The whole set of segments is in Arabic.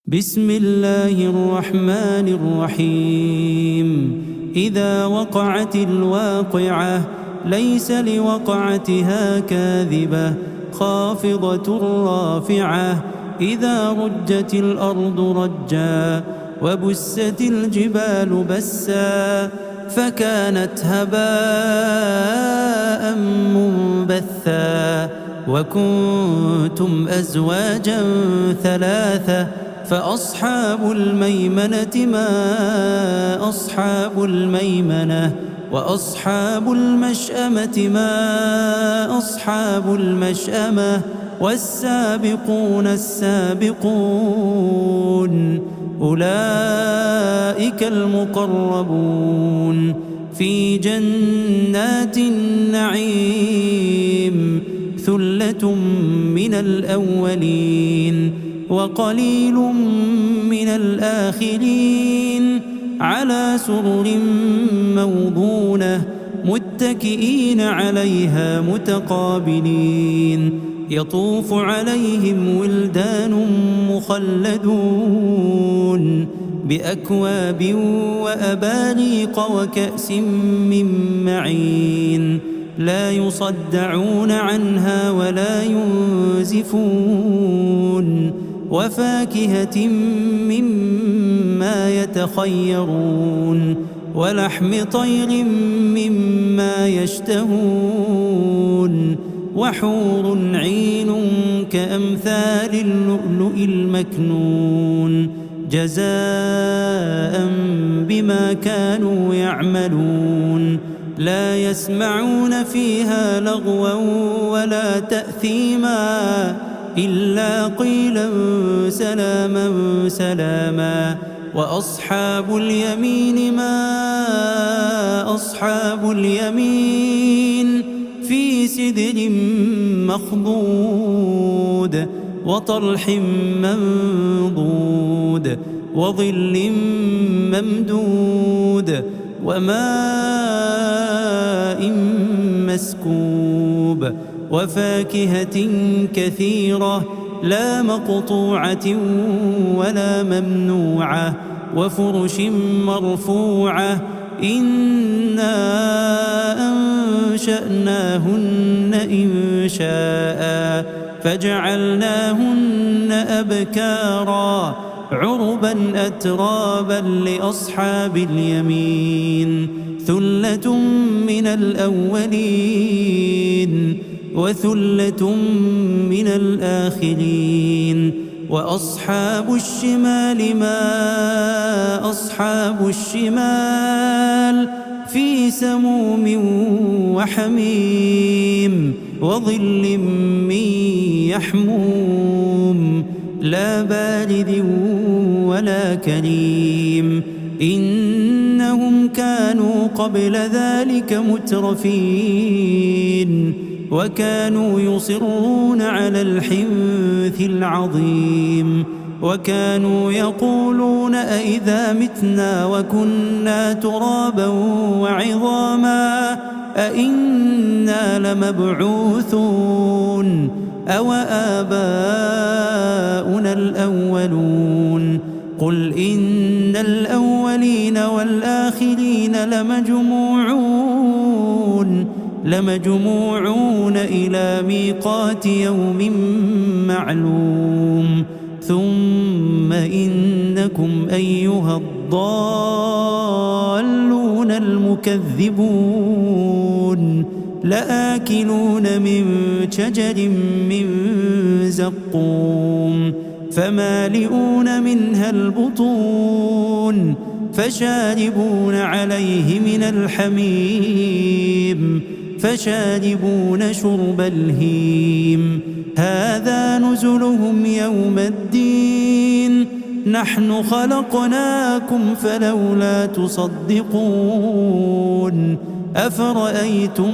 بسم الله الرحمن الرحيم. إذا وقعت الواقعة ليس لوقعتها كاذبة خافضة رافعة. إذا رجت الأرض رجا وبست الجبال بسا فكانت هباء منبثا وكنتم أزواجا ثلاثة فأصحاب الميمنة ما أصحاب الميمنة وأصحاب المشأمة ما أصحاب المشأمة والسابقون السابقون أولئك المقربون في جنات النعيم ثلة من الأولين وقليل من الآخرين على سرر موضونة متكئين عليها متقابلين يطوف عليهم ولدان مخلدون بأكواب وأباريق وكأس من معين لا يصدعون عنها ولا ينزفون وفاكهة مما يتخيرون ولحم طير مما يشتهون وحور عين كأمثال اللؤلؤ المكنون جزاء بما كانوا يعملون لا يسمعون فيها لغوا ولا تأثيما إلا قيلا سلاما سلاما وأصحاب اليمين ما أصحاب اليمين في سدر مخضود وطلح منضود وظل ممدود وماء مسكوب وفاكهة كثيرة لا مقطوعة ولا ممنوعة وفرش مرفوعة إنا أنشأناهن إنشاء فجعلناهن أبكارا عربا أترابا لأصحاب اليمين ثلة من الأولين وثلة من الآخرين وأصحاب الشمال ما أصحاب الشمال في سموم وحميم وظل من يحموم لا بارد ولا كريم إنهم كانوا قبل ذلك مترفين وكانوا يصرون على الحنث العظيم وكانوا يقولون أئذا متنا وكنا ترابا وعظاما أئنا لمبعوثون أو آباؤنا الأولون قل إن الأولين والآخرين لمجموعون إلى ميقات يوم معلوم ثم إنكم أيها الضالون المكذبون لآكلون من شجر من زقوم فمالئون منها البطون فشاربون عليه من الحميم فشاربون شرب الهيم هذا نزلهم يوم الدين نحن خلقناكم فلولا تصدقون أفرأيتم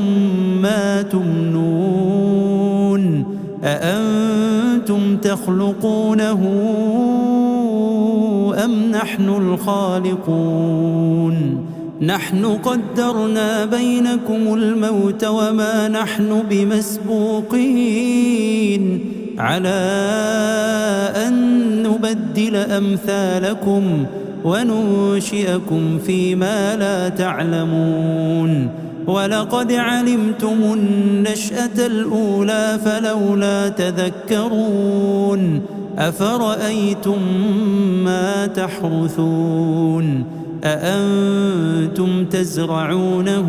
ما تمنون أأنتم تخلقونه أم نحن الخالقون نحن قدرنا بينكم الموت وما نحن بمسبوقين على أن نبدل أمثالكم وننشئكم فيما لا تعلمون ولقد علمتم النشأة الأولى فلولا تذكرون أفرأيتم ما تحرثون أأنتم تزرعونه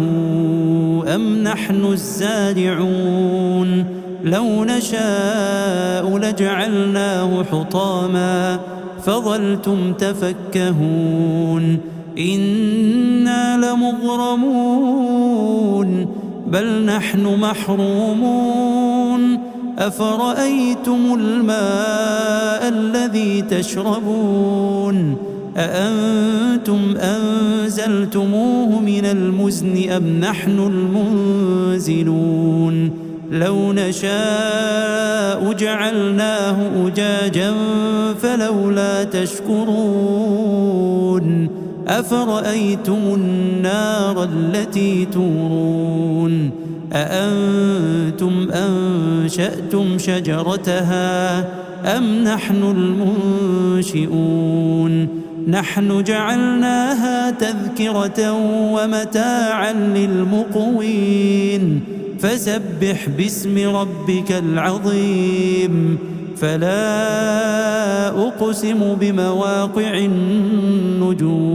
أم نحن الزارعون لو نشاء لجعلناه حطاما فظلتم تفكهون إنا لمغرمون بل نحن محرومون أفرأيتم الماء الذي تشربون أأنتم أنزلتموه من المزن أم نحن المنزلون لو نشاء جعلناه أجاجا فلولا تشكرون أفرأيتم النار التي تورون أأنتم أنشأتم شجرتها أم نحن المنشئون نحن جعلناها تذكرة ومتاعا للمقوين فسبح باسم ربك العظيم فلا أقسم بمواقع النجوم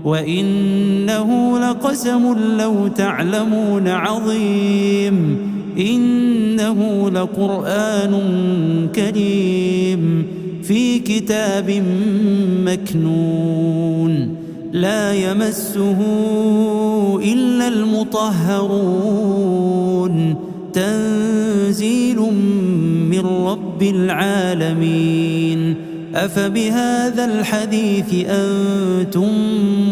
وإنه لقسم لو تعلمون عظيم إنه لقرآن كريم في كتاب مكنون لا يمسه إلا المطهرون تنزيل من رب العالمين أفبهذا الحديث أنتم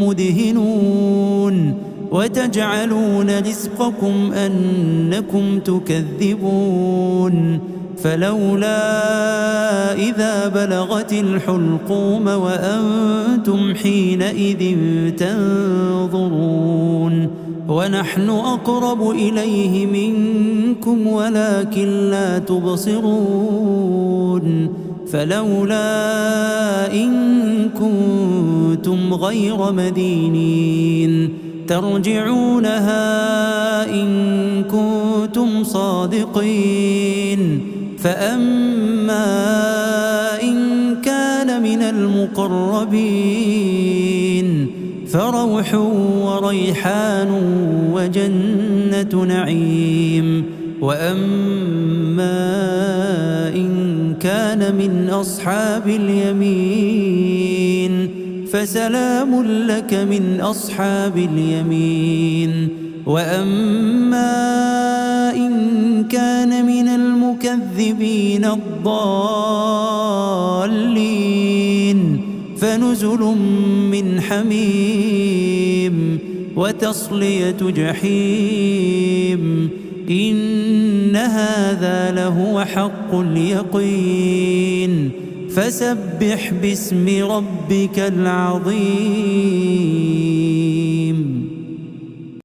مدهنون وتجعلون رزقكم أنكم تكذبون فلولا إذا بلغت الحلقوم وأنتم حينئذ تنظرون ونحن أقرب إليه منكم ولكن لا تبصرون فلولا إن كنتم غير مدينين ترجعونها إن كنتم صادقين فأما إن كان من المقربين فروح وريحان وجنة نعيم وأما إن كان من أصحاب اليمين فسلام لك من أصحاب اليمين وأما إن كان من المكذبين الضالين فنزل من حميم وتصلية جحيم إن هذا لهو حق اليقين فسبح باسم ربك العظيم.